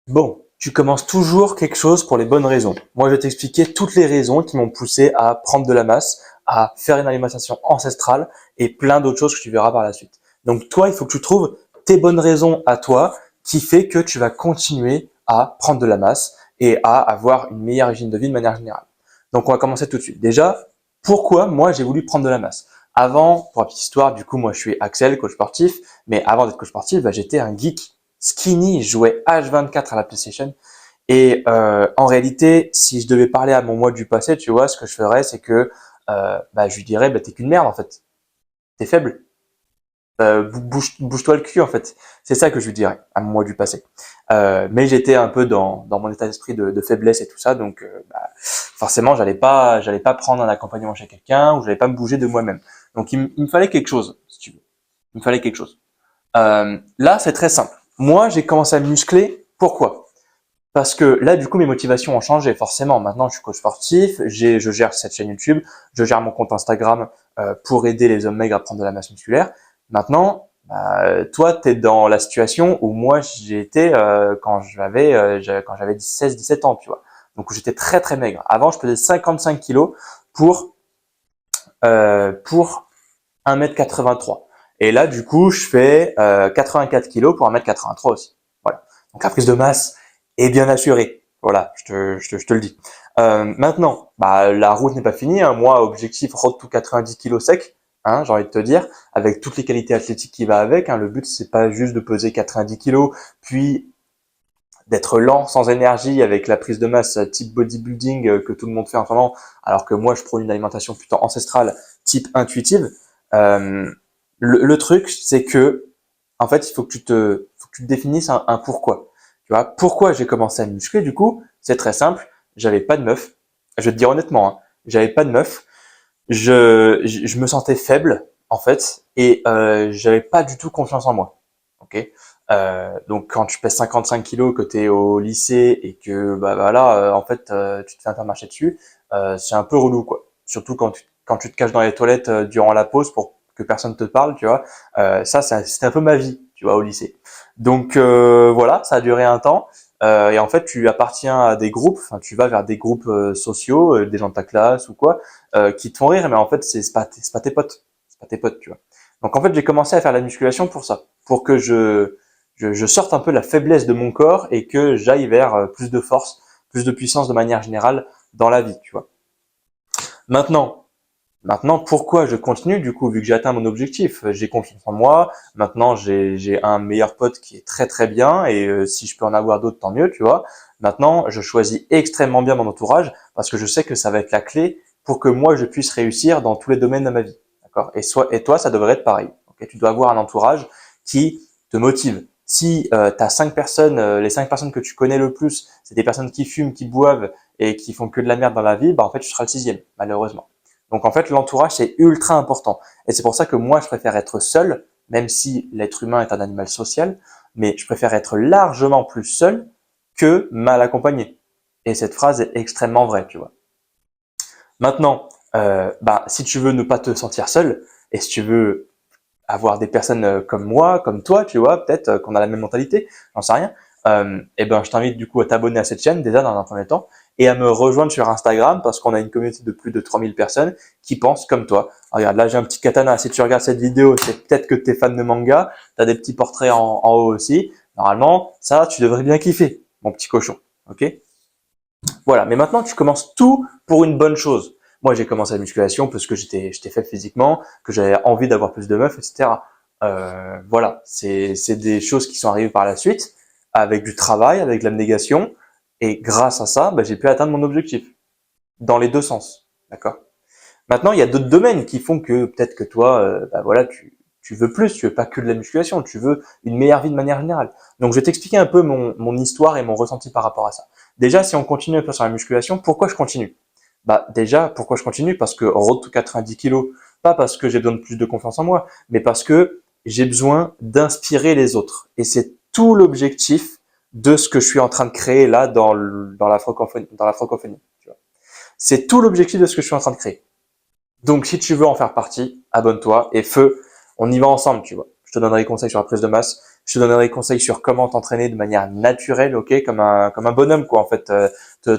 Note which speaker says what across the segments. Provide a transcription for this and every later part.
Speaker 1: Bon, tu commences toujours quelque chose pour les bonnes raisons. Moi, je vais t'expliquer toutes les raisons qui m'ont poussé à prendre de la masse, à faire une alimentation ancestrale et plein d'autres choses que tu verras par la suite. Donc toi, il faut que tu trouves tes bonnes raisons à toi qui fait que tu vas continuer à prendre de la masse et à avoir une meilleure hygiène de vie de manière générale. Donc on va commencer tout de suite. Déjà, pourquoi moi j'ai voulu prendre de la masse? Avant, pour la petite histoire, du coup moi je suis Axel, coach sportif, mais avant d'être coach sportif, j'étais un geek skinny, je jouais H24 à la PlayStation. Et en réalité, si je devais parler à mon moi du passé, tu vois, ce que je ferais, c'est que je lui dirais, t'es qu'une merde en fait, t'es faible, bouge-toi le cul en fait. C'est ça que je lui dirais à mon moi du passé. Mais j'étais un peu dans mon état d'esprit de faiblesse et tout ça, donc forcément, j'allais pas prendre un accompagnement chez quelqu'un ou j'allais pas me bouger de moi-même. Donc il me fallait quelque chose, si tu veux. Il me fallait quelque chose. Là, c'est très simple. Moi, j'ai commencé à me muscler. Pourquoi? Parce que là, du coup, mes motivations ont changé. Forcément, maintenant, je suis coach sportif, je gère cette chaîne YouTube, je gère mon compte Instagram pour aider les hommes maigres à prendre de la masse musculaire. Maintenant, toi, tu es dans la situation où moi, j'ai été quand j'avais 16-17 ans, tu vois. Donc, j'étais très, très maigre. Avant, je pesais 55 kilos pour, pour 1m83. Et là, du coup, je fais 84 kilos pour 1m83 aussi. Voilà. Donc la prise de masse est bien assurée. Voilà, je te le dis. Maintenant, la route n'est pas finie, hein. Moi, objectif road to 90 kilos sec, hein, j'ai envie de te dire, avec toutes les qualités athlétiques qui va avec. Hein. Le but, c'est pas juste de peser 90 kilos, puis d'être lent, sans énergie, avec la prise de masse type bodybuilding que tout le monde fait en ce moment, alors que moi, je prône une alimentation plutôt ancestrale, type intuitive. Euh, le truc, c'est que, en fait, faut que tu te définisses un pourquoi. Tu vois, pourquoi j'ai commencé à me muscler, du coup, c'est très simple. J'avais pas de meuf. Je vais te dire honnêtement, hein, j'avais pas de meuf. Je me sentais faible, en fait, et j'avais pas du tout confiance en moi. Ok. Donc quand tu pèses 55 kilos, que tu es au lycée et que en fait tu te fais un peu marcher dessus, c'est un peu relou quoi. Surtout quand tu te caches dans les toilettes durant la pause pour que personne te parle, tu vois. C'était un peu ma vie, tu vois, au lycée. Donc voilà, ça a duré un temps. Et en fait, tu appartiens à des groupes, enfin, tu vas vers des groupes sociaux, des gens de ta classe ou quoi, qui te font rire, mais en fait, c'est pas tes potes, c'est pas tes potes, tu vois. Donc en fait, j'ai commencé à faire la musculation pour ça, pour que je sorte un peu la faiblesse de mon corps et que j'aille vers plus de force, plus de puissance de manière générale dans la vie, tu vois. Maintenant, Maintenant, pourquoi je continue du coup, vu que j'ai atteint mon objectif, j'ai confiance en moi. Maintenant, j'ai un meilleur pote qui est très très bien et si je peux en avoir d'autres, tant mieux, tu vois. Maintenant, je choisis extrêmement bien mon entourage parce que je sais que ça va être la clé pour que moi je puisse réussir dans tous les domaines de ma vie, d'accord. Et toi, ça devrait être pareil. Ok, tu dois avoir un entourage qui te motive. Si tu as 5 personnes, les 5 personnes que tu connais le plus, c'est des personnes qui fument, qui boivent et qui font que de la merde dans la vie, en fait, tu seras le sixième, malheureusement. Donc en fait, l'entourage, c'est ultra important. Et c'est pour ça que moi, je préfère être seul, même si l'être humain est un animal social, mais je préfère être largement plus seul que mal accompagné. Et cette phrase est extrêmement vraie, tu vois. Maintenant, si tu veux ne pas te sentir seul, et si tu veux avoir des personnes comme moi, comme toi, tu vois, peut-être qu'on a la même mentalité, j'en sais rien. Je t'invite du coup à t'abonner à cette chaîne déjà dans un premier temps et à me rejoindre sur Instagram parce qu'on a une communauté de plus de 3000 personnes qui pensent comme toi. Alors, regarde, là j'ai un petit katana. Si tu regardes cette vidéo, c'est peut-être que tu es fan de manga. Tu as des petits portraits en haut aussi. Normalement, ça, tu devrais bien kiffer, mon petit cochon. Ok? Voilà, mais maintenant tu commences tout pour une bonne chose. Moi j'ai commencé la musculation parce que j'étais faible physiquement, que j'avais envie d'avoir plus de meufs, etc. Voilà, c'est des choses qui sont arrivées par la suite, avec du travail, avec de l'abnégation, et grâce à ça, j'ai pu atteindre mon objectif, dans les deux sens. D'accord. Maintenant, il y a d'autres domaines qui font que peut-être que toi, tu veux plus, tu veux pas que de la musculation, tu veux une meilleure vie de manière générale. Donc, je vais t'expliquer un peu mon histoire et mon ressenti par rapport à ça. Déjà, si on continue un peu sur la musculation, pourquoi je continue? Déjà, pourquoi je continue? Parce que road to 90 kilos, pas parce que j'ai besoin de plus de confiance en moi, mais parce que j'ai besoin d'inspirer les autres. Et c'est tout l'objectif de ce que je suis en train de créer là dans la francophonie, tu vois. C'est tout l'objectif de ce que je suis en train de créer. Donc, si tu veux en faire partie, abonne-toi et feu, on y va ensemble, tu vois. Je te donnerai des conseils sur la prise de masse. Je te donnerai des conseils sur comment t'entraîner de manière naturelle, ok, comme un bonhomme quoi. En fait,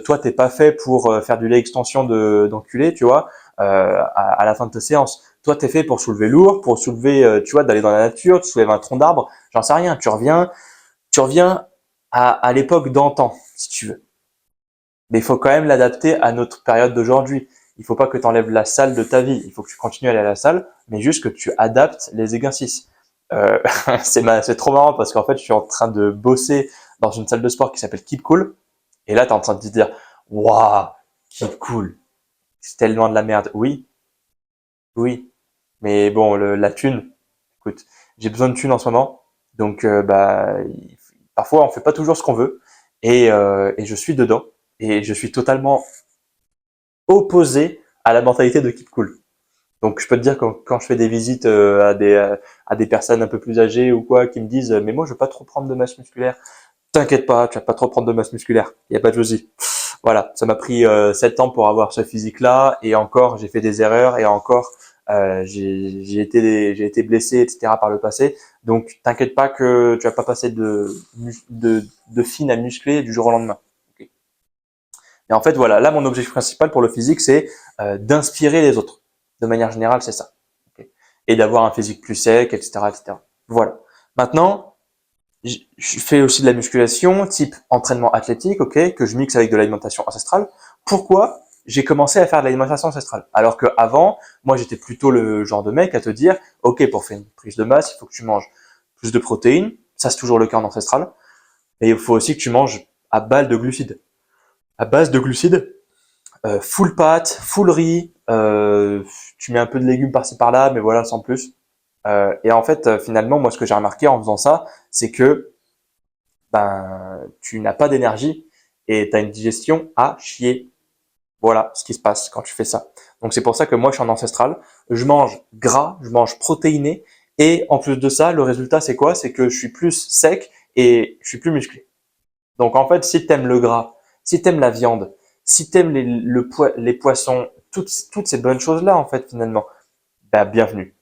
Speaker 1: toi t'es pas fait pour faire du leg extension d'enculé, tu vois, à la fin de ta séance. Toi t'es fait pour soulever lourd, pour soulever, tu vois, d'aller dans la nature, de soulever un tronc d'arbre. J'en sais rien. Tu reviens à l'époque d'antan, si tu veux. Mais il faut quand même l'adapter à notre période d'aujourd'hui. Il faut pas que tu enlèves la salle de ta vie. Il faut que tu continues à aller à la salle, mais juste que tu adaptes les exercices. Euh, c'est trop marrant parce qu'en fait, je suis en train de bosser dans une salle de sport qui s'appelle Keep Cool. Et là, tu es en train de te dire, waouh, Keep Cool, c'est tellement de la merde. Oui, oui. Mais bon, la thune, écoute, j'ai besoin de thune en ce moment. Donc, parfois, on fait pas toujours ce qu'on veut. Et je suis dedans. Et je suis totalement opposé à la mentalité de Keep Cool. Donc je peux te dire que quand je fais des visites à des personnes un peu plus âgées ou quoi qui me disent mais moi je veux pas trop prendre de masse musculaire, t'inquiète pas, tu vas pas trop prendre de masse musculaire, il y a pas de souci. Voilà, ça m'a pris 7 ans pour avoir ce physique-là et encore j'ai fait des erreurs et encore j'ai été blessé etc par le passé. Donc t'inquiète pas que tu vas pas passer de fine à musclé du jour au lendemain. Okay. Et en fait, voilà, là, mon objectif principal pour le physique, c'est d'inspirer les autres. De manière générale, c'est ça. Okay. Et d'avoir un physique plus sec, etc., etc. Voilà. Maintenant, je fais aussi de la musculation, type entraînement athlétique, ok, que je mixe avec de l'alimentation ancestrale. Pourquoi j'ai commencé à faire de l'alimentation ancestrale? Alors que avant, moi, j'étais plutôt le genre de mec à te dire, ok, pour faire une prise de masse, il faut que tu manges plus de protéines. Ça, c'est toujours le cas en ancestral. Et il faut aussi que tu manges à balle de glucides. À base de glucides, full pâte, full riz, tu mets un peu de légumes par-ci par-là, mais voilà, sans plus. Et en fait, finalement, moi, ce que j'ai remarqué en faisant ça, c'est que tu n'as pas d'énergie et tu as une digestion à chier. Voilà ce qui se passe quand tu fais ça. Donc c'est pour ça que moi, je suis en ancestral. Je mange gras, je mange protéiné, et en plus de ça, le résultat, c'est quoi? C'est que je suis plus sec et je suis plus musclé. Donc en fait, si t'aimes le gras, si t'aimes la viande, si t'aimes les poissons, toutes ces bonnes choses-là, en fait, finalement, bah, bienvenue.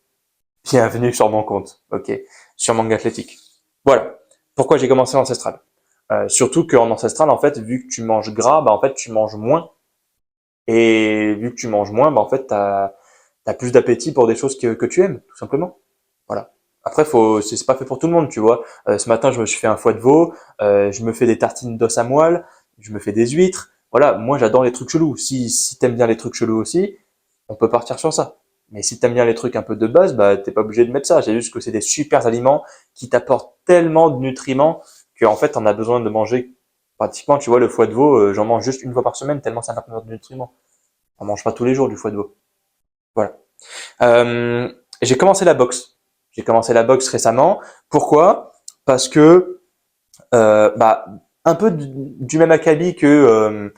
Speaker 1: Bienvenue sur mon compte, ok, sur Manga Athlétique. Voilà. Pourquoi j'ai commencé l'ancestral. Surtout qu'en ancestral, en fait, vu que tu manges gras, bah en fait, tu manges moins. Et vu que tu manges moins, bah en fait, t'as plus d'appétit pour des choses que tu aimes, tout simplement. Voilà. Après, c'est pas fait pour tout le monde, tu vois. Ce matin, je me suis fait un foie de veau, je me fais des tartines d'os à moelle, je me fais des huîtres. Voilà, moi j'adore les trucs chelous. Si t'aimes bien les trucs chelous aussi, on peut partir sur ça. Mais si t'aimes bien les trucs un peu de base, bah t'es pas obligé de mettre ça. C'est juste que c'est des super aliments qui t'apportent tellement de nutriments qu'en fait on a besoin de manger pratiquement. Tu vois, le foie de veau, j'en mange juste une fois par semaine tellement ça m'apporte de nutriments. On mange pas tous les jours du foie de veau. Voilà. Euh, j'ai commencé la boxe. J'ai commencé la boxe récemment. Pourquoi? Parce que bah, un peu du même acabit que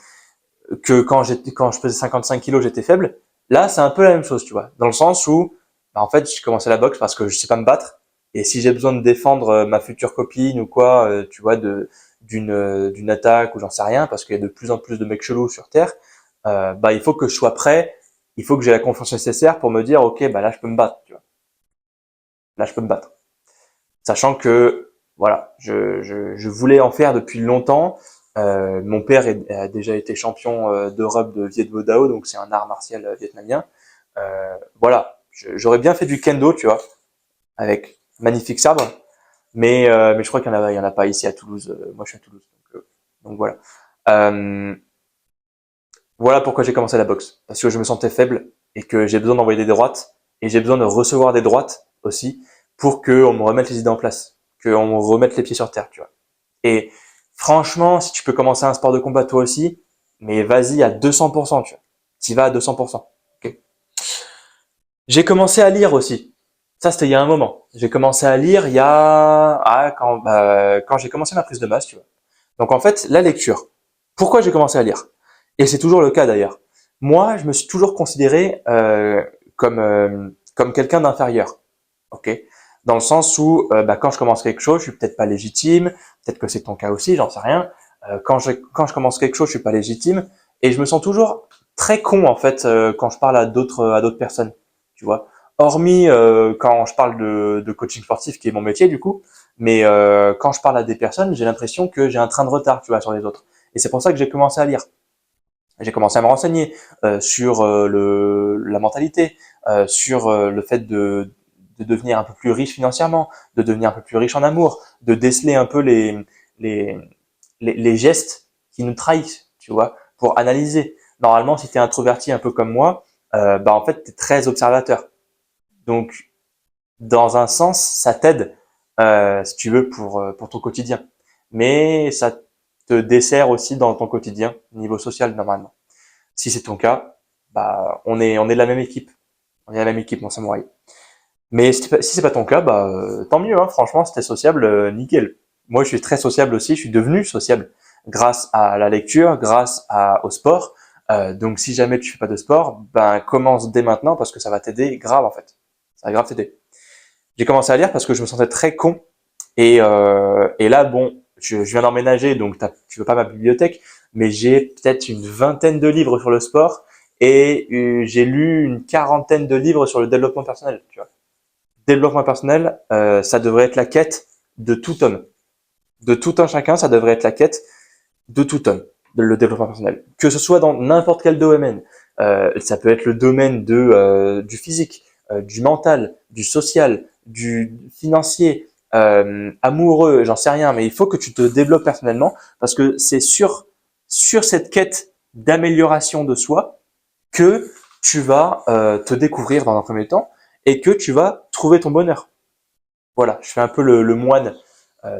Speaker 1: quand je faisais 55 kilos, j'étais faible. Là, c'est un peu la même chose, tu vois, dans le sens où bah, en fait, j'ai commencé la boxe parce que je sais pas me battre et si j'ai besoin de défendre ma future copine ou quoi, tu vois, d'une attaque ou j'en sais rien, parce qu'il y a de plus en plus de mecs chelous sur Terre, bah il faut que je sois prêt, il faut que j'ai la confiance nécessaire pour me dire ok, bah là je peux me battre, tu vois, là je peux me battre. Sachant que voilà, je voulais en faire depuis longtemps. Mon père a déjà été champion d'Europe de Viet Vo Dao, donc c'est un art martial vietnamien. Voilà, j'aurais bien fait du kendo, tu vois, avec magnifique sabre, mais je crois qu'il y en a pas ici à Toulouse. Moi, je suis à Toulouse, donc voilà. Euh, voilà pourquoi j'ai commencé la boxe, parce que je me sentais faible et que j'ai besoin d'envoyer des droites et j'ai besoin de recevoir des droites aussi pour qu'on me remette les idées en place, qu'on me remette les pieds sur terre, tu vois. Et franchement, si tu peux commencer un sport de combat toi aussi, mais vas-y à 200%, tu vois. T'y vas à 200%. Okay. J'ai commencé à lire aussi. Ça, c'était il y a un moment. J'ai commencé à lire il y a quand j'ai commencé ma prise de masse, tu vois. Donc en fait, la lecture. Pourquoi j'ai commencé à lire? Et c'est toujours le cas d'ailleurs. Moi, je me suis toujours considéré comme quelqu'un d'inférieur. Ok, dans le sens où quand je commence quelque chose, je suis peut-être pas légitime, peut-être que c'est ton cas aussi, j'en sais rien. Quand je commence quelque chose, je suis pas légitime et je me sens toujours très con en fait quand je parle à d'autres personnes, tu vois. Hormis quand je parle de coaching sportif qui est mon métier du coup, Mais quand je parle à des personnes, j'ai l'impression que j'ai un train de retard, tu vois, sur les autres. Et c'est pour ça que j'ai commencé à lire. J'ai commencé à me renseigner sur la mentalité, sur le fait de devenir un peu plus riche financièrement, de devenir un peu plus riche en amour, de déceler un peu les, les gestes qui nous trahissent, tu vois, pour analyser. Normalement, si tu es introverti un peu comme moi, bah en fait, tu es très observateur. Donc, dans un sens, ça t'aide, si tu veux, pour ton quotidien. Mais ça te dessert aussi dans ton quotidien, niveau social, normalement. Si c'est ton cas, bah, on est de la même équipe. On est la même équipe, mon samouraï. Mais si c'est pas ton cas, bah, tant mieux, hein. Franchement, si t'es sociable, nickel. Moi, je suis très sociable aussi. Je suis devenu sociable grâce à la lecture, au sport. Donc, si jamais tu fais pas de sport, ben, commence dès maintenant parce que ça va t'aider grave, en fait. Ça va grave t'aider. J'ai commencé à lire parce que je me sentais très con. Et là, bon, je viens d'emménager, donc tu veux pas ma bibliothèque, mais j'ai peut-être une vingtaine de livres sur le sport et j'ai lu une quarantaine de livres sur le développement personnel. Tu vois. Développement personnel, ça devrait être la quête de tout homme. De tout un chacun, ça devrait être la quête de tout homme, le développement personnel. Que ce soit dans n'importe quel domaine. Ça peut être le domaine du physique, du mental, du social, du financier, amoureux, j'en sais rien, mais il faut que tu te développes personnellement parce que c'est sur cette quête d'amélioration de soi que tu vas te découvrir dans un premier temps et que tu vas trouver ton bonheur. Voilà, je fais un peu le moine,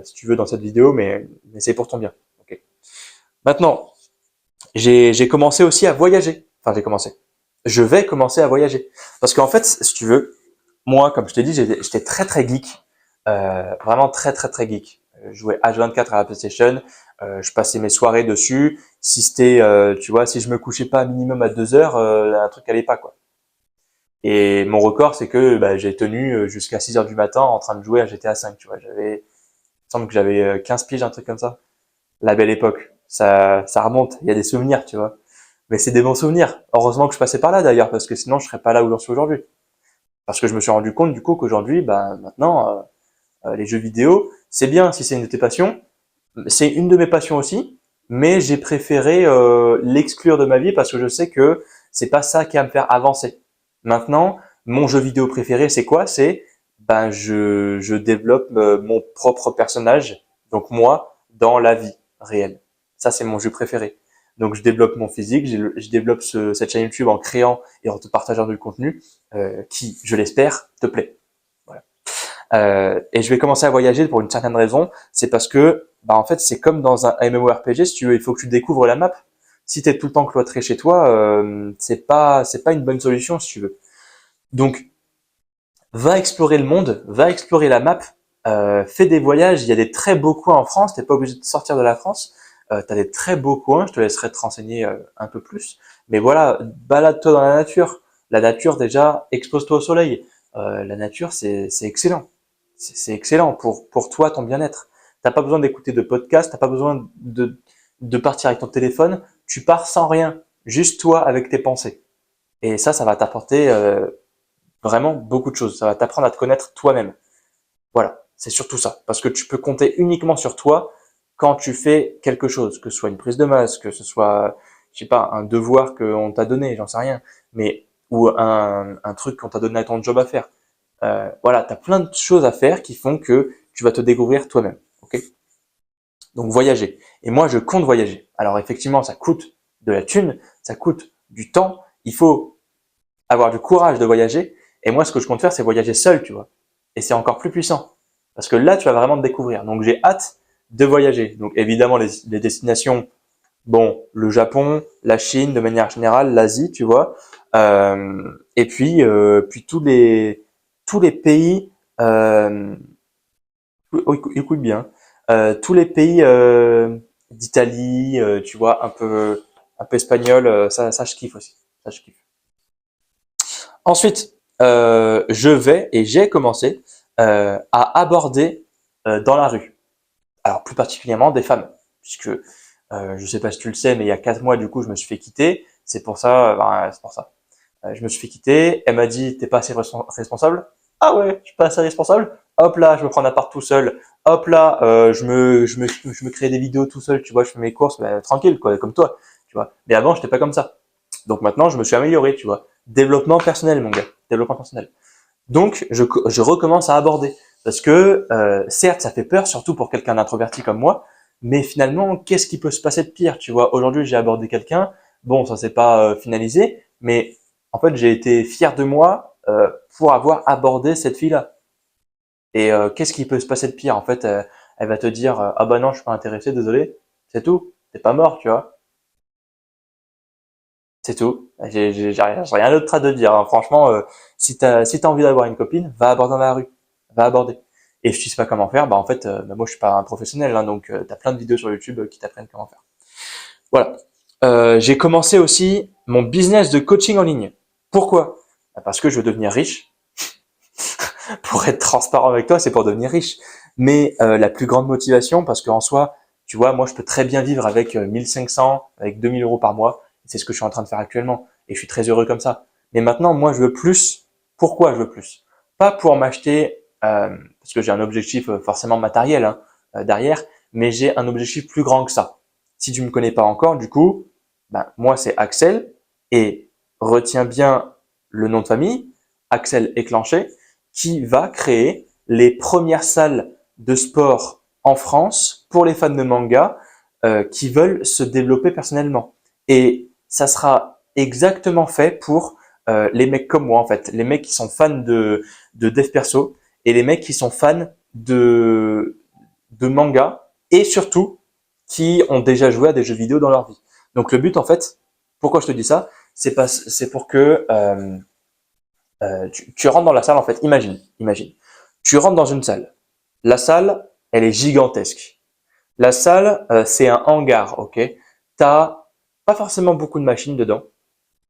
Speaker 1: si tu veux, dans cette vidéo, mais c'est pour ton bien. Okay. Maintenant, j'ai commencé aussi à voyager. Enfin, j'ai commencé. Je vais commencer à voyager. Parce qu'en fait, si tu veux, moi, comme je t'ai dit, j'étais très très geek. Vraiment très très très geek. Je jouais H24 à la PlayStation. Je passais mes soirées dessus. Si c'était, tu vois, si je me couchais pas minimum à 2 heures, un truc allait pas, quoi. Et mon record, c'est que bah, j'ai tenu jusqu'à 6 heures du matin en train de jouer à GTA 5, tu vois. Il semble que j'avais 15 piges, un truc comme ça. La belle époque. Ça remonte. Il y a des souvenirs, tu vois. Mais c'est des bons souvenirs. Heureusement que je passais par là d'ailleurs, parce que sinon je serais pas là où j'en suis aujourd'hui. Parce que je me suis rendu compte du coup qu'aujourd'hui, bah maintenant, les jeux vidéo, c'est bien si c'est une de tes passions. C'est une de mes passions aussi, mais j'ai préféré l'exclure de ma vie parce que je sais que c'est pas ça qui va me faire avancer. Maintenant, mon jeu vidéo préféré, c'est quoi? C'est ben je développe mon propre personnage, donc moi, dans la vie réelle. Ça, c'est mon jeu préféré. Donc, je développe mon physique, je développe cette chaîne YouTube en créant et en te partageant du contenu qui, je l'espère, te plaît. Voilà. Et je vais commencer à voyager pour une certaine raison, c'est parce que, bah en fait, c'est comme dans un MMORPG, si tu veux, il faut que tu découvres la map. Si tu es tout le temps cloîtré chez toi, c'est pas une bonne solution si tu veux. Donc, va explorer le monde, va explorer la map, fais des voyages. Il y a des très beaux coins en France. T'es pas obligé de sortir de la France. T'as des très beaux coins. Je te laisserai te renseigner un peu plus. Mais voilà, balade-toi dans la nature. La nature déjà, expose-toi au soleil. La nature, c'est excellent. C'est excellent pour toi, ton bien-être. T'as pas besoin d'écouter de podcast. T'as pas besoin de partir avec ton téléphone. Tu pars sans rien, juste toi avec tes pensées. Et ça va t'apporter vraiment beaucoup de choses. Ça va t'apprendre à te connaître toi-même. Voilà, c'est surtout ça. Parce que tu peux compter uniquement sur toi quand tu fais quelque chose, que ce soit une prise de masse, que ce soit, je sais pas, un devoir qu'on t'a donné, j'en sais rien, mais ou un truc qu'on t'a donné à ton job à faire. Voilà, tu as plein de choses à faire qui font que tu vas te découvrir toi-même. Ok. Donc voyager. Et moi, je compte voyager. Alors effectivement, ça coûte de la thune, ça coûte du temps. Il faut avoir du courage de voyager. Et moi, ce que je compte faire, c'est voyager seul, tu vois. Et c'est encore plus puissant. Parce que là, tu vas vraiment te découvrir. Donc, j'ai hâte de voyager. Donc, évidemment, les destinations, bon, le Japon, la Chine, de manière générale, l'Asie, tu vois. Et puis tous les pays, écoute bien, tous les pays d'Italie, tu vois, un peu espagnol, ça, je kiffe aussi. Ça, je kiffe. Ensuite, je vais et j'ai commencé à aborder dans la rue. Alors plus particulièrement des femmes, puisque je sais pas si tu le sais, mais il y a 4 mois du coup je me suis fait quitter. C'est pour ça, c'est pour ça. Je me suis fait quitter. Elle m'a dit t'es pas assez responsable. Ah ouais, je suis pas assez responsable. Hop là, je me prends un appart tout seul. Hop là, je me crée des vidéos tout seul. Tu vois, je fais mes courses, bah, tranquille, quoi, comme toi. Tu vois. Mais avant, j'étais pas comme ça. Donc maintenant, je me suis amélioré, tu vois. Développement personnel, mon gars. Développement personnel. Donc, je recommence à aborder. Parce que, certes, ça fait peur, surtout pour quelqu'un d'introverti comme moi. Mais finalement, qu'est-ce qui peut se passer de pire? Tu vois, aujourd'hui, j'ai abordé quelqu'un. Bon, ça s'est pas finalisé, mais en fait, j'ai été fier de moi pour avoir abordé cette fille-là. Et qu'est-ce qui peut se passer de pire? En fait, elle va te dire, ah bah non, je suis pas intéressé, désolé. C'est tout. T'es pas mort, tu vois. C'est tout. J'ai rien d'autre à te dire, hein. Franchement, si t'as envie d'avoir une copine, va aborder dans la rue. Va aborder. Et si tu sais pas comment faire, bah en fait, bah, moi je suis pas un professionnel, hein, donc t'as plein de vidéos sur YouTube qui t'apprennent comment faire. Voilà. J'ai commencé aussi mon business de coaching en ligne. Pourquoi? Bah, parce que je veux devenir riche. Pour être transparent avec toi, c'est pour devenir riche. Mais la plus grande motivation, parce qu'en soi, tu vois, moi je peux très bien vivre avec 1500, avec 2000 euros par mois. C'est ce que je suis en train de faire actuellement. Et je suis très heureux comme ça. Mais maintenant, moi je veux plus. Pourquoi je veux plus? Pas pour m'acheter, parce que j'ai un objectif forcément matériel hein, derrière, mais j'ai un objectif plus grand que ça. Si tu me connais pas encore, du coup, ben, moi c'est Axel et retiens bien le nom de famille, Axel Éclenché, qui va créer les premières salles de sport en France pour les fans de manga qui veulent se développer personnellement. Et ça sera exactement fait pour les mecs comme moi en fait, les mecs qui sont fans de dev perso et les mecs qui sont fans de manga et surtout qui ont déjà joué à des jeux vidéo dans leur vie. Donc le but en fait, pourquoi je te dis ça, c'est pour que tu rentres dans la salle en fait. Imagine, tu rentres dans une salle. La salle, elle est gigantesque. La salle, c'est un hangar, ok. T'as pas forcément beaucoup de machines dedans,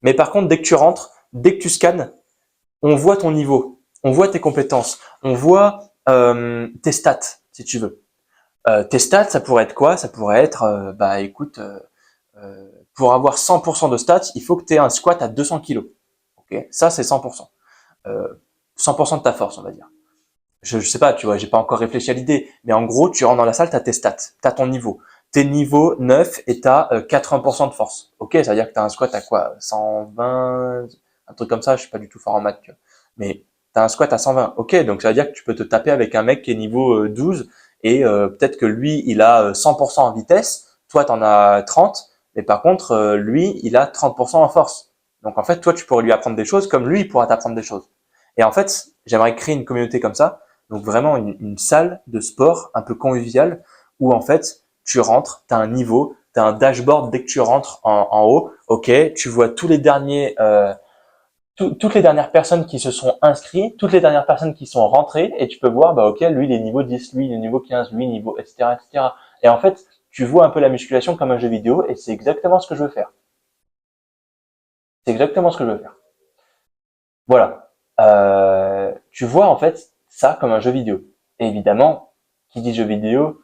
Speaker 1: mais par contre, dès que tu rentres, dès que tu scannes, on voit ton niveau, on voit tes compétences, on voit tes stats, si tu veux. Tes stats, ça pourrait être quoi? Ça pourrait être, bah écoute, pour avoir 100% de stats, il faut que tu aies un squat à 200 kilos. Ok, ça c'est 100%. Euh, 100% de ta force, on va dire. Je sais pas, tu vois, j'ai pas encore réfléchi à l'idée, mais en gros, tu rentres dans la salle, tu as tes stats, tu as ton niveau. T'es niveau 9 et tu as 80% de force. Ok, ça veut dire que tu as un squat à quoi? 120, un truc comme ça, je suis pas du tout fort en maths, tu vois. Mais tu as un squat à 120. Ok, donc ça veut dire que tu peux te taper avec un mec qui est niveau 12 et peut-être que lui, il a 100% en vitesse, toi, tu en as 30, mais par contre, lui, il a 30% en force. Donc en fait, toi, tu pourrais lui apprendre des choses comme lui, il pourra t'apprendre des choses. Et en fait, j'aimerais créer une communauté comme ça, donc vraiment une salle de sport un peu conviviale où en fait tu rentres, tu as un niveau, tu as un dashboard dès que tu rentres en haut, ok, tu vois tous les derniers, toutes les dernières personnes qui se sont inscrites, toutes les dernières personnes qui sont rentrées et tu peux voir, bah ok, lui il est niveau 10, lui il est niveau 15, lui niveau, etc. etc. Et en fait, tu vois un peu la musculation comme un jeu vidéo et c'est exactement ce que je veux faire. C'est exactement ce que je veux faire. Voilà. Tu vois en fait ça comme un jeu vidéo. Et évidemment, qui dit jeu vidéo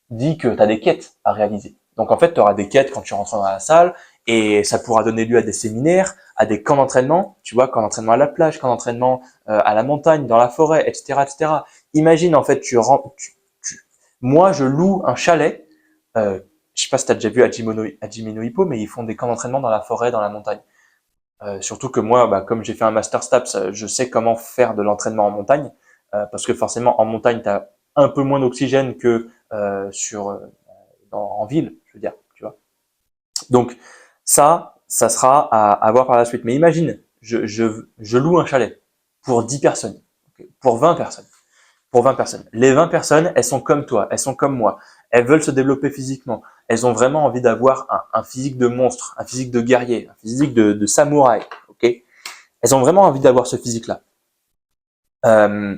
Speaker 1: dit que tu as des quêtes à réaliser. Donc en fait, tu auras des quêtes quand tu rentres dans la salle et ça pourra donner lieu à des séminaires, à des camps d'entraînement, tu vois, camp d'entraînement à la plage, camp d'entraînement à la montagne, dans la forêt, etc., etc. Imagine en fait, moi je loue un chalet. Je sais pas si tu as déjà vu Hajime no Ippo, mais ils font des camps d'entraînement dans la forêt, dans la montagne. Surtout que moi, bah, comme j'ai fait un master STAPS, je sais comment faire de l'entraînement en montagne, parce que forcément en montagne, tu as un peu moins d'oxygène que en ville, je veux dire, tu vois. Donc ça sera à voir par la suite. Mais imagine, je loue un chalet pour 10 personnes, ok, pour 20 personnes. Pour 20 personnes. Les 20 personnes, elles sont comme toi, elles sont comme moi. Elles veulent se développer physiquement. Elles ont vraiment envie d'avoir un physique de monstre, un physique de guerrier, un physique de samouraï. Ok. Elles ont vraiment envie d'avoir ce physique-là. Euh,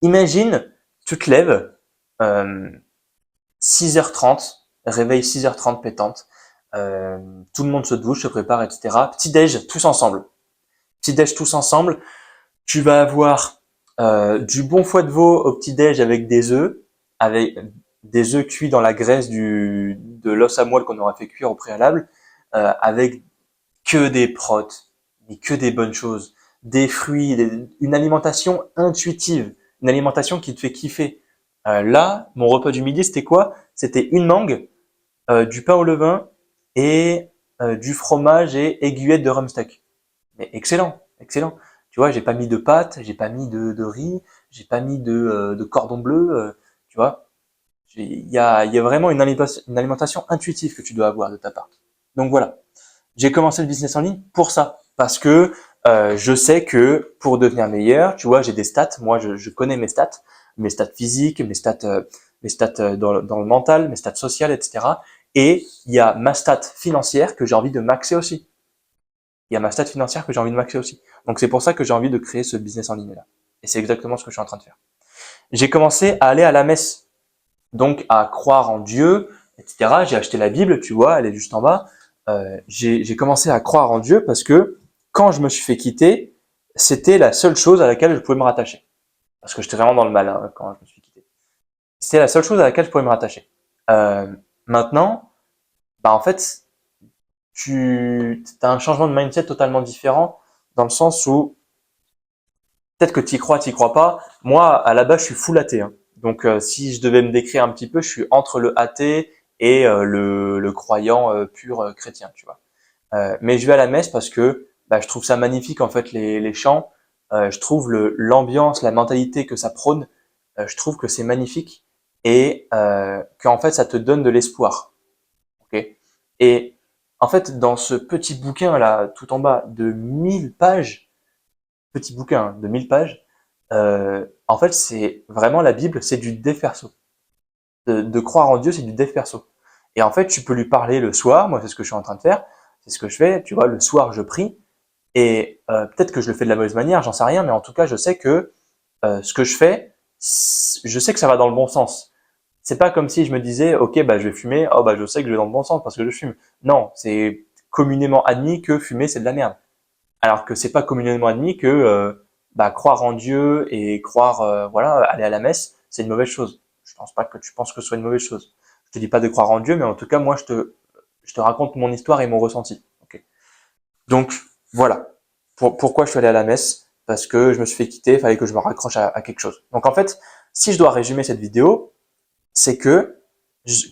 Speaker 1: Imagine, tu te lèves, 6h30, réveil 6h30 pétante, tout le monde se douche, se prépare, etc. Petit-déj, tous ensemble. Petit-déj, tous ensemble. Tu vas avoir du bon foie de veau au petit-déj avec des œufs cuits dans la graisse de l'os à moelle qu'on aura fait cuire au préalable, avec que des protes, mais que des bonnes choses. des fruits, une alimentation intuitive, une alimentation qui te fait kiffer. Là, mon repas du midi, c'était quoi? C'était une mangue, du pain au levain et du fromage et aiguillette de rhum steak. Mais excellent, excellent. Tu vois, j'ai pas mis de pâtes, j'ai pas mis de riz, j'ai pas mis de cordon bleu, tu vois. Il y a vraiment une alimentation intuitive que tu dois avoir de ta part. Donc voilà, j'ai commencé le business en ligne pour ça, parce que je sais que pour devenir meilleur, tu vois, j'ai des stats. Moi, je connais mes stats physiques, mes stats dans le mental, mes stats sociales, etc. Et il y a ma stat financière que j'ai envie de maxer aussi. Il y a ma stat financière que j'ai envie de maxer aussi. Donc c'est pour ça que j'ai envie de créer ce business en ligne là. Et c'est exactement ce que je suis en train de faire. J'ai commencé à aller à la messe, donc à croire en Dieu, etc. J'ai acheté la Bible, tu vois, elle est juste en bas. J'ai commencé à croire en Dieu parce que quand je me suis fait quitter, c'était la seule chose à laquelle je pouvais me rattacher. Parce que j'étais vraiment dans le mal hein, quand je me suis quitté. C'était la seule chose à laquelle je pouvais me rattacher. Euh, Maintenant, bah en fait, tu as un changement de mindset totalement différent dans le sens où peut-être que t'y crois pas. Moi, à la base, je suis full athée. Hein. Donc, si je devais me décrire un petit peu, je suis entre le athée et le croyant pur chrétien, tu vois. Mais je vais à la messe parce que bah, je trouve ça magnifique en fait les chants. Je trouve l'ambiance, la mentalité que ça prône. Je trouve que c'est magnifique et qu'en fait ça te donne de l'espoir. Ok. Et en fait dans ce petit bouquin là tout en bas de 1000 pages, petit bouquin hein, de 1000 pages, en fait c'est vraiment la Bible, c'est du dev perso. De croire en Dieu, c'est du dev perso. Et en fait, tu peux lui parler le soir. Moi, c'est ce que je suis en train de faire. C'est ce que je fais. Tu vois, le soir, je prie. Et peut-être que je le fais de la mauvaise manière, j'en sais rien, mais en tout cas, je sais que ce que je fais, je sais que ça va dans le bon sens. C'est pas comme si je me disais, ok, bah je vais fumer, oh bah je sais que je vais dans le bon sens parce que je fume. Non, c'est communément admis que fumer c'est de la merde. Alors que c'est pas communément admis que bah, croire en Dieu et croire, voilà, aller à la messe, c'est une mauvaise chose. Je pense pas que tu penses que ce soit une mauvaise chose. Je te dis pas de croire en Dieu, mais en tout cas, moi, je te raconte mon histoire et mon ressenti. Okay. Donc, voilà. Pourquoi je suis allé à la messe? Parce que je me suis fait quitter, il fallait que je me raccroche à quelque chose. Donc, en fait, si je dois résumer cette vidéo, c'est que,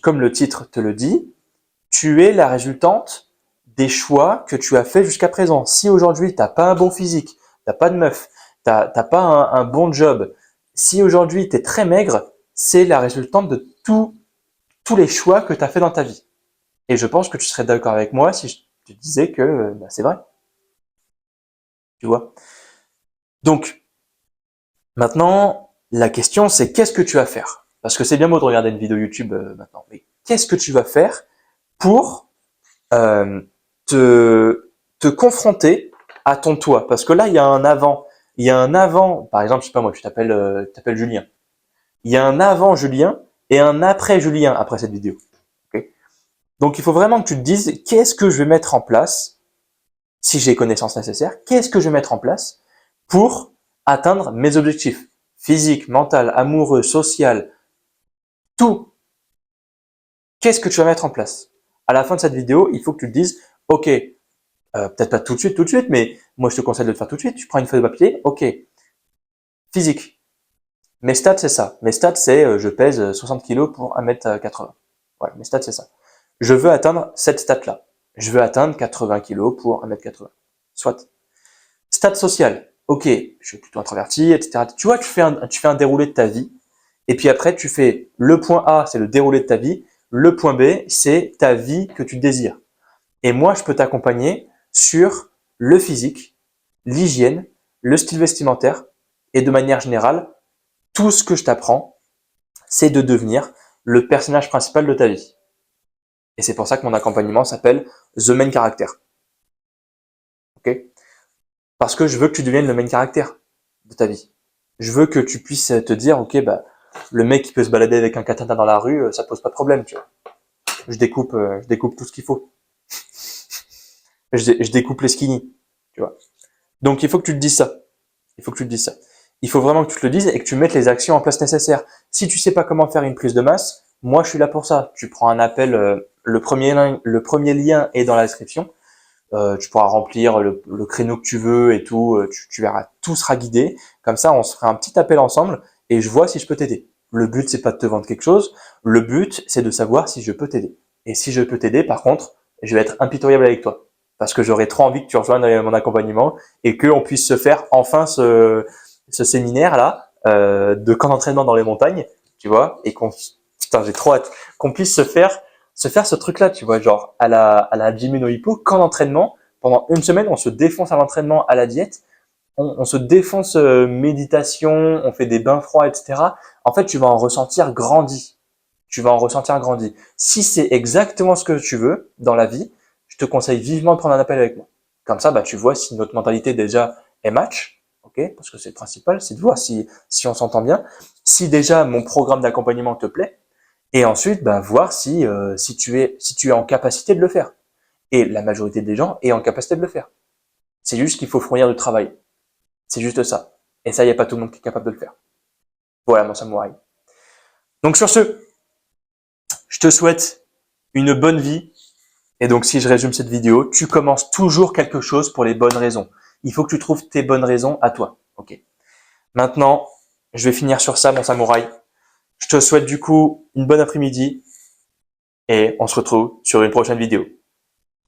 Speaker 1: comme le titre te le dit, tu es la résultante des choix que tu as fait jusqu'à présent. Si aujourd'hui, tu n'as pas un bon physique, t'as pas de meuf, t'as pas un bon job, si aujourd'hui, tu es très maigre, c'est la résultante de tous les choix que tu as fait dans ta vie. Et je pense que tu serais d'accord avec moi si je te disais que bah, c'est vrai. Tu vois. Donc, maintenant, la question, c'est qu'est-ce que tu vas faire? Parce que c'est bien beau de regarder une vidéo YouTube maintenant, mais qu'est-ce que tu vas faire pour euh, te confronter à ton toi. Parce que là, il y a un avant. Il y a un avant, par exemple, je sais pas moi, tu t'appelles Julien. Il y a un avant Julien et un après Julien après cette vidéo. Okay. Donc, il faut vraiment que tu te dises qu'est-ce que je vais mettre en place, si j'ai les connaissances nécessaires, qu'est-ce que je vais mettre en place pour atteindre mes objectifs physique, mental, amoureux, social, tout. Qu'est-ce que tu vas mettre en place? À la fin de cette vidéo, il faut que tu te dises, ok, peut-être pas tout de suite, mais moi je te conseille de le faire tout de suite. Tu prends une feuille de papier, ok. Physique. Mes stats, c'est ça. Mes stats, c'est je pèse 60 kilos pour 1m80. Ouais, mes stats, c'est ça. Je veux atteindre cette stat-là. Je veux atteindre 80 kilos pour 1m80. Soit. Stat social. Ok, je suis plutôt introverti, etc. Tu vois, tu fais un déroulé de ta vie. Et puis après, tu fais le point A, c'est le déroulé de ta vie. Le point B, c'est ta vie que tu désires. Et moi, je peux t'accompagner sur le physique, l'hygiène, le style vestimentaire et de manière générale, tout ce que je t'apprends, c'est de devenir le personnage principal de ta vie. Et c'est pour ça que mon accompagnement s'appelle The Main Character. Ok? Parce que je veux que tu deviennes le main character de ta vie. Je veux que tu puisses te dire, ok, bah, le mec qui peut se balader avec un katana dans la rue, ça pose pas de problème, tu vois. Je découpe tout ce qu'il faut. Je découpe les skinny, tu vois. Donc il faut que tu te dises ça. Il faut que tu te dises ça. Il faut vraiment que tu te le dises et que tu mettes les actions en place nécessaires. Si tu sais pas comment faire une prise de masse, moi je suis là pour ça. Tu prends un appel, le premier lien est dans la description. Tu pourras remplir le créneau que tu veux et tout. Tu verras, tout sera guidé. Comme ça, on se fera un petit appel ensemble et je vois si je peux t'aider. Le but, c'est pas de te vendre quelque chose. Le but, c'est de savoir si je peux t'aider. Et si je peux t'aider, par contre, je vais être impitoyable avec toi. Parce que j'aurais trop envie que tu rejoignes mon accompagnement et qu'on puisse se faire enfin ce séminaire-là de camp d'entraînement dans les montagnes, tu vois, et putain, j'ai trop hâte, qu'on puisse se faire ce truc-là, tu vois, genre à la Jimmy no Hippo, camp d'entraînement, pendant une semaine, on se défonce à l'entraînement, à la diète, on se défonce méditation, on fait des bains froids, etc. En fait, tu vas en ressentir grandi. Tu vas en ressentir grandi. Si c'est exactement ce que tu veux dans la vie, je te conseille vivement de prendre un appel avec moi. Comme ça, bah, tu vois si notre mentalité déjà est match, ok? Parce que c'est le principal, c'est de voir si on s'entend bien. Si déjà mon programme d'accompagnement te plaît, et ensuite, bah, voir si tu es en capacité de le faire. Et la majorité des gens est en capacité de le faire. C'est juste qu'il faut fournir du travail. C'est juste ça. Et ça, il n'y a pas tout le monde qui est capable de le faire. Voilà, mon samouraï. Donc sur ce, je te souhaite une bonne vie. Et donc, si je résume cette vidéo, tu commences toujours quelque chose pour les bonnes raisons. Il faut que tu trouves tes bonnes raisons à toi. Ok. Maintenant, je vais finir sur ça, mon samouraï. Je te souhaite du coup une bonne après-midi et on se retrouve sur une prochaine vidéo.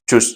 Speaker 1: Tchuss.